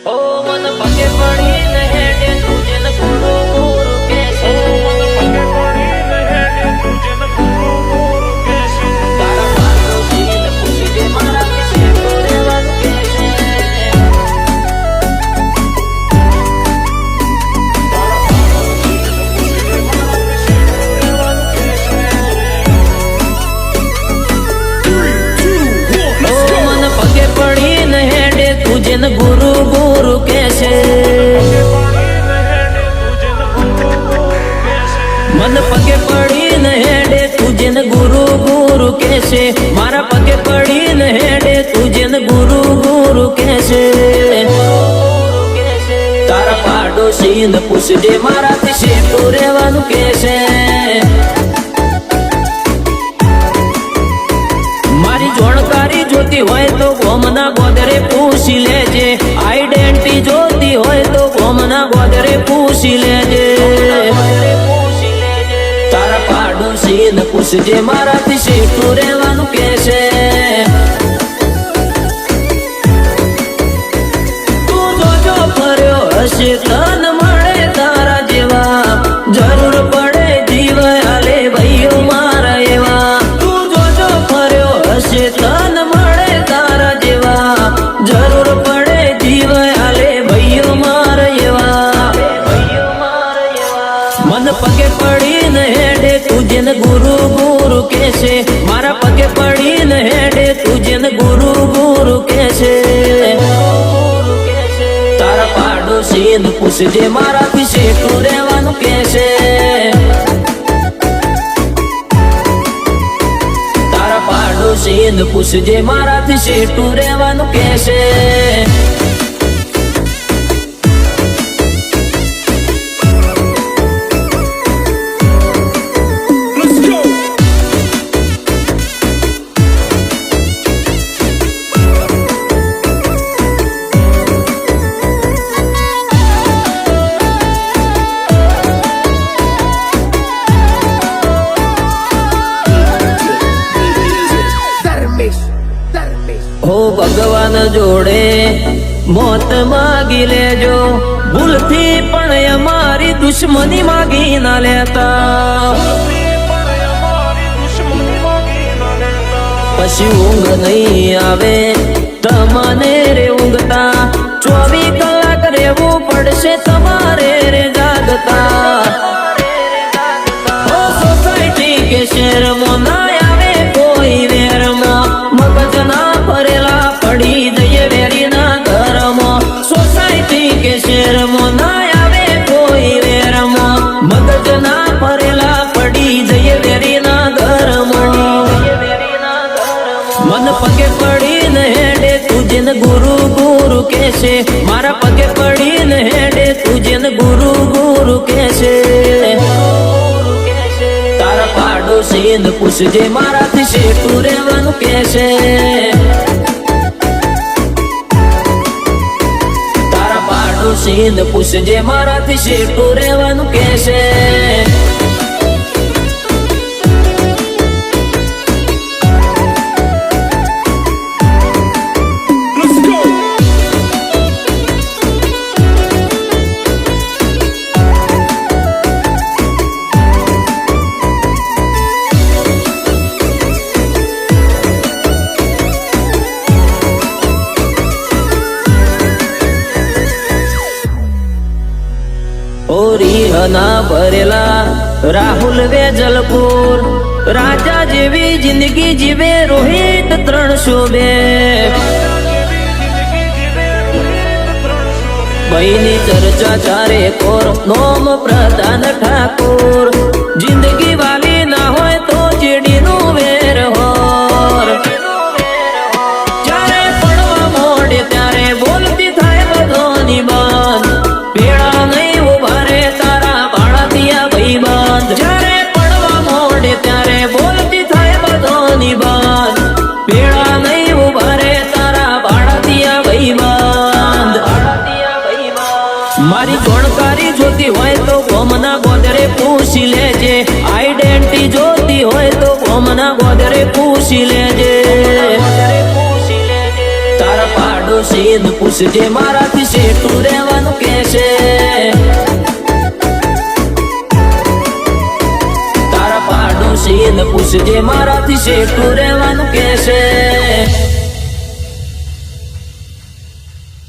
ओ मन पगे पड़ी नहेड़े तुझे न गुरु गुरु कैसे मन पगे पड़ी नहेड़े तुझे न गुरु गुरु कैसे तारा पारो सीन खुशी दे मारा किसे तोरे वन कैसे तारा पारो सीन खुशी दे मारा किसे तोरे वन कैसे ओ मन पगे पड़ी नहेड़े तुझे न गुरु गुरु कैसे मन पगे पड़ी नहेड़े तुझे न गुरु गुरु कैसे मारा पगे पड़ी नहेड़े तुझे न गुरु गुरु कैसे तारा पाडोशी न पूछजे मारा से तो रेवानु कैसे मारी जोड़कारी जोती होय तो गोमना गोदरे पूछी लेजे आइडेंटिटी जोती होय तो गोमना गोदरे पूछी लेजे तारा पाडोशी न पूछजे मारा से तू रेवानु कैसे तू जो जो फर्यो हसे तन मळे तारा जेवा जरूर पड़े जीव आले भाईओ मारा एवा तू जो जो फर्यो हसे तन मळे तारा जेवा जरूर पड़े जीव आले भाईओ मारा एवा मन पगे पड़ी नहेड़े तुझे न गुरु गुरु कैसे मारा पगे पड़ी नहेड़े तुझे न गुरु गुरु कैसे तारा पाडोशी न पूछजे मारा से तू रेवानु कैसे तारा पाडोशी न पूछजे मारा से तू रेवानु कैसे हो भगवान जोड़े मौत मांगी लेजो भूल थी पण हमारी दुश्मनी मांगी ना लेता पशी ऊंघ नहीं आवे तमने रे ऊंघता 24 कलाक रेवू पड़शे तमारे रे जागता ओ सोसाइटी के शहर मो ना आवे कोई वेर मो मगज ना फरेला पड़ी जये वेरी ना घर मो सोसाइटी के शहर मो ना आवे कोई वेर मो मगज ना फरेला पड़ी जये वेरी ना घर मो मन पगे पड़ी नहेड़े तुझे न गुरु गुरु कैसे मारा पगे पड़ी नहेड़े तुझे न गुरु गुरु कैसे तारा पाडोशी न पूछजे मारा से तू रेवानु कैसे तारा पाडोशी न पूछजे मारा से तू रेवानु कैसे हना भरेला राहुल वेजलपुर राजा जेवी जिंदगी जीवे रोहित 300 बहिनी चर्चा चारे कोर नोम प्रधान ठाकुर जिंदगी वाली ना होय तो जेडी नो वेर होर जारे पड़वा मोड़े त्यारे बोलती थाय बधोनी बांध पेड़ा नहीं उभारे तारा भाड़ा दिया भाई बांध जारे पड़वा मोड़े त्यारे बोलती थाय बधोनी बांध पेड़ा नहीं उभारे तारा भाड़ा दिया भाई बांध मारी जोड़कारी जोती होय तो गोमना गोदरे पूछी लेजे आइडेंटिटी પાડોશીને પૂછજે મારાથી શેઠું રહેવાનું કહેશે. તારા પાડોશીને પૂછજે મારાથી શેઠું રહેવાનું કહેશે.